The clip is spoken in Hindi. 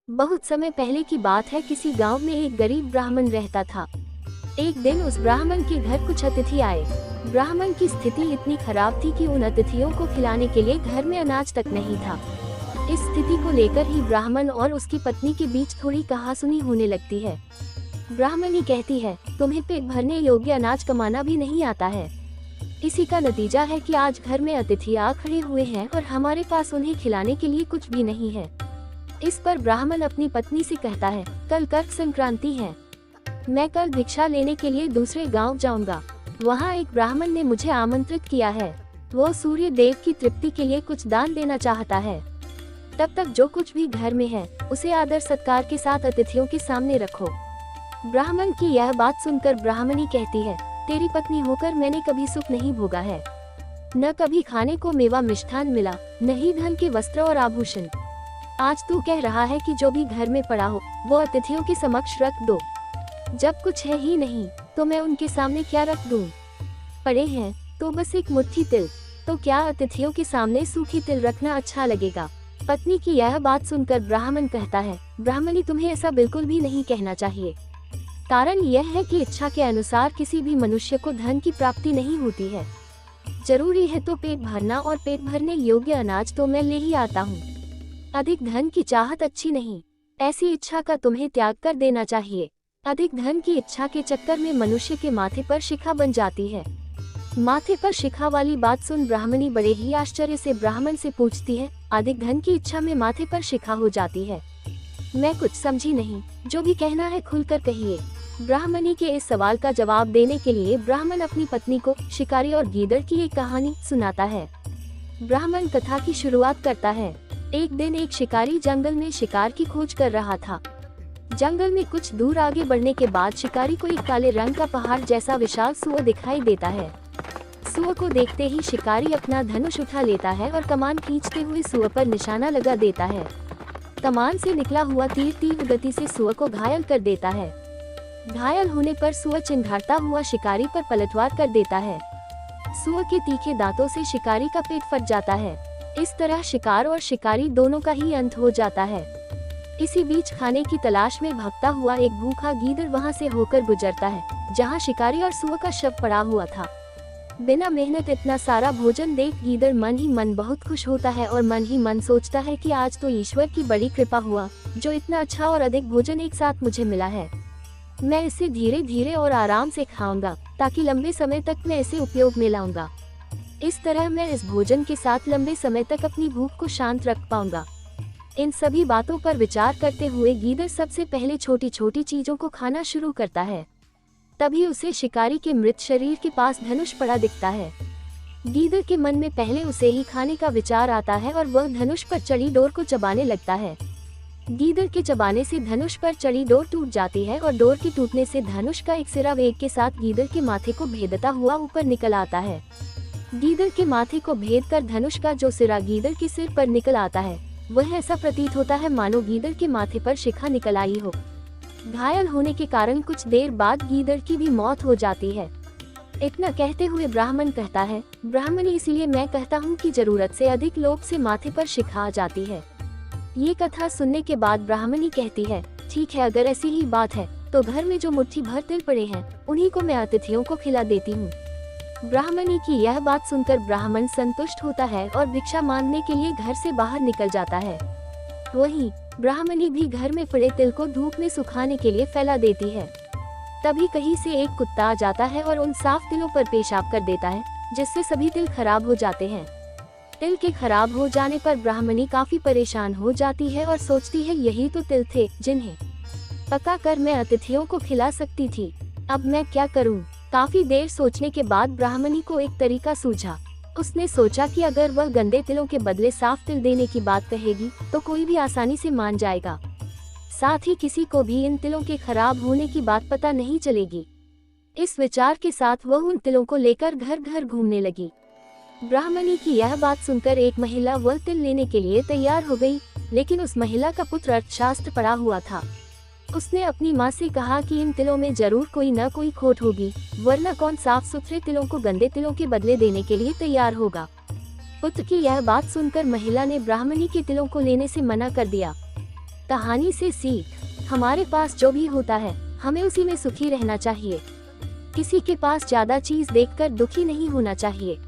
बहुत समय पहले की बात है। किसी गांव में एक गरीब ब्राह्मण रहता था। एक दिन उस ब्राह्मण के घर कुछ अतिथि आए। ब्राह्मण की स्थिति इतनी खराब थी कि उन अतिथियों को खिलाने के लिए घर में अनाज तक नहीं था। इस स्थिति को लेकर ही ब्राह्मण और उसकी पत्नी के बीच थोड़ी कहासुनी होने लगती है। ब्राह्मणी कहती है, तुम्हें पेट भरने योग्य अनाज कमाना भी नहीं आता है। इसी का नतीजा है कि आज घर में अतिथि आ खड़े हुए हैं और हमारे पास उन्हें खिलाने के लिए कुछ भी नहीं है। इस पर ब्राह्मण अपनी पत्नी से कहता है, कल कर्क संक्रांति है, मैं कल भिक्षा लेने के लिए दूसरे गांव जाऊंगा। वहां एक ब्राह्मण ने मुझे आमंत्रित किया है। वो सूर्य देव की तृप्ति के लिए कुछ दान देना चाहता है। तब तक जो कुछ भी घर में है उसे आदर सत्कार के साथ अतिथियों के सामने रखो। ब्राह्मण की यह बात सुनकर ब्राह्मणी कहती है, तेरी पत्नी होकर मैंने कभी सुख नहीं भोगा है। न कभी खाने को मेवा मिष्ठान मिला, न ही धन के वस्त्र और आभूषण। आज तू कह रहा है कि जो भी घर में पड़ा हो वो अतिथियों के समक्ष रख दो। जब कुछ है ही नहीं तो मैं उनके सामने क्या रख दूं? पड़े हैं तो बस एक मुट्ठी तिल, तो क्या अतिथियों के सामने सूखी तिल रखना अच्छा लगेगा? पत्नी की यह बात सुनकर ब्राह्मण कहता है, ब्राह्मणी तुम्हें ऐसा बिल्कुल भी नहीं कहना चाहिए। कारण यह है कि इच्छा के अनुसार किसी भी मनुष्य को धन की प्राप्ति नहीं होती है। जरूरी है तो पेट भरना, और पेट भरने योग्य अनाज तो मैं ले ही आता हूँ। अधिक धन की चाहत अच्छी नहीं, ऐसी इच्छा का तुम्हें त्याग कर देना चाहिए। अधिक धन की इच्छा के चक्कर में मनुष्य के माथे पर शिखा बन जाती है। माथे पर शिखा वाली बात सुन ब्राह्मणी बड़े ही आश्चर्य से ब्राह्मण से पूछती है, अधिक धन की इच्छा में माथे पर शिखा हो जाती है? मैं कुछ समझी नहीं, जो भी कहना है खुलकर कहिए। ब्राह्मणी के इस सवाल का जवाब देने के लिए ब्राह्मण अपनी पत्नी को शिकारी और गीदड़ की एक कहानी सुनाता है। ब्राह्मण कथा की शुरुआत करता है। एक दिन एक शिकारी जंगल में शिकार की खोज कर रहा था। जंगल में कुछ दूर आगे बढ़ने के बाद शिकारी को एक काले रंग का पहाड़ जैसा विशाल सूअर दिखाई देता है। सूअर को देखते ही शिकारी अपना धनुष उठा लेता है और कमान खींचते हुए सूअर पर निशाना लगा देता है। कमान से निकला हुआ तीर तीव्र गति से सूअर को घायल कर देता है। घायल होने पर सूअर चिंघाड़ता हुआ शिकारी पर पलटवार कर देता है। सूअर के तीखे दांतों से शिकारी का पेट फट जाता है। इस तरह शिकार और शिकारी दोनों का ही अंत हो जाता है। इसी बीच खाने की तलाश में भागता हुआ एक भूखा गीदड़ वहां से होकर गुजरता है, जहां शिकारी और सूअर का शव पड़ा हुआ था। बिना मेहनत इतना सारा भोजन देख गीदड़ मन ही मन बहुत खुश होता है और मन ही मन सोचता है कि आज तो ईश्वर की बड़ी कृपा हुआ, जो इतना अच्छा और अधिक भोजन एक साथ मुझे मिला है। मैं इसे धीरे धीरे और आराम से खाऊंगा, ताकि लंबे समय तक मैं इसे उपयोग में लाऊंगा। इस तरह मैं इस भोजन के साथ लंबे समय तक अपनी भूख को शांत रख पाऊंगा। इन सभी बातों पर विचार करते हुए गीदड़ सबसे पहले छोटी छोटी चीजों को खाना शुरू करता है। तभी उसे शिकारी के मृत शरीर के पास धनुष पड़ा दिखता है। गीदड़ के मन में पहले उसे ही खाने का विचार आता है और वह धनुष पर चढ़ी डोर को चबाने लगता है। गीदड़ के चबाने से धनुष पर चढ़ी डोर टूट जाती है और डोर के टूटने से धनुष का एक सिरा वेग के साथ गीदड़ के माथे को भेदता हुआ ऊपर निकल आता है। गीदड़ के माथे को भेद कर धनुष का जो सिरा गीदड़ के सिर पर निकल आता है, वह ऐसा प्रतीत होता है मानो गीदड़ के माथे पर शिखा निकल आई हो। घायल होने के कारण कुछ देर बाद गीदड़ की भी मौत हो जाती है। इतना कहते हुए ब्राह्मण कहता है, ब्राह्मणी इसीलिए मैं कहता हूँ कि जरूरत से अधिक लोभ से माथे पर शिखा आ जाती है। ये कथा सुनने के बाद ब्राह्मणी कहती है, ठीक है, अगर ऐसी ही बात है तो घर में जो मुट्ठी भर तिल पड़े हैं उन्हीं को मैं अतिथियों को खिला देती हूँ। ब्राह्मणी की यह बात सुनकर ब्राह्मण संतुष्ट होता है और भिक्षा मांगने के लिए घर से बाहर निकल जाता है। वहीं ब्राह्मणी भी घर में पड़े तिल को धूप में सुखाने के लिए फैला देती है। तभी कहीं से एक कुत्ता आ जाता है और उन साफ तिलों पर पेशाब कर देता है, जिससे सभी तिल खराब हो जाते हैं। तिल के खराब हो जाने पर ब्राह्मणी काफी परेशान हो जाती है और सोचती है, यही तो तिल थे जिन्हें पका कर मैं अतिथियों को खिला सकती थी। अब मैं क्या करूं? काफी देर सोचने के बाद ब्राह्मणी को एक तरीका सूझा। उसने सोचा कि अगर वह गंदे तिलों के बदले साफ तिल देने की बात कहेगी तो कोई भी आसानी से मान जाएगा। साथ ही किसी को भी इन तिलों के खराब होने की बात पता नहीं चलेगी। इस विचार के साथ वह उन तिलों को लेकर घर घर घूमने लगी। ब्राह्मणी की यह बात सुनकर एक महिला वह तिल लेने के लिए तैयार हो गई, लेकिन उस महिला का पुत्र अर्थशास्त्र पढ़ा हुआ था। उसने अपनी माँ से कहा कि इन तिलों में जरूर कोई न कोई खोट होगी, वरना कौन साफ सुथरे तिलों को गंदे तिलों के बदले देने के लिए तैयार होगा। पुत्र की यह बात सुनकर महिला ने ब्राह्मणी के तिलों को लेने से मना कर दिया। कहानी से सीख, हमारे पास जो भी होता है हमें उसी में सुखी रहना चाहिए। किसी के पास ज्यादा चीज देखकर दुखी नहीं होना चाहिए।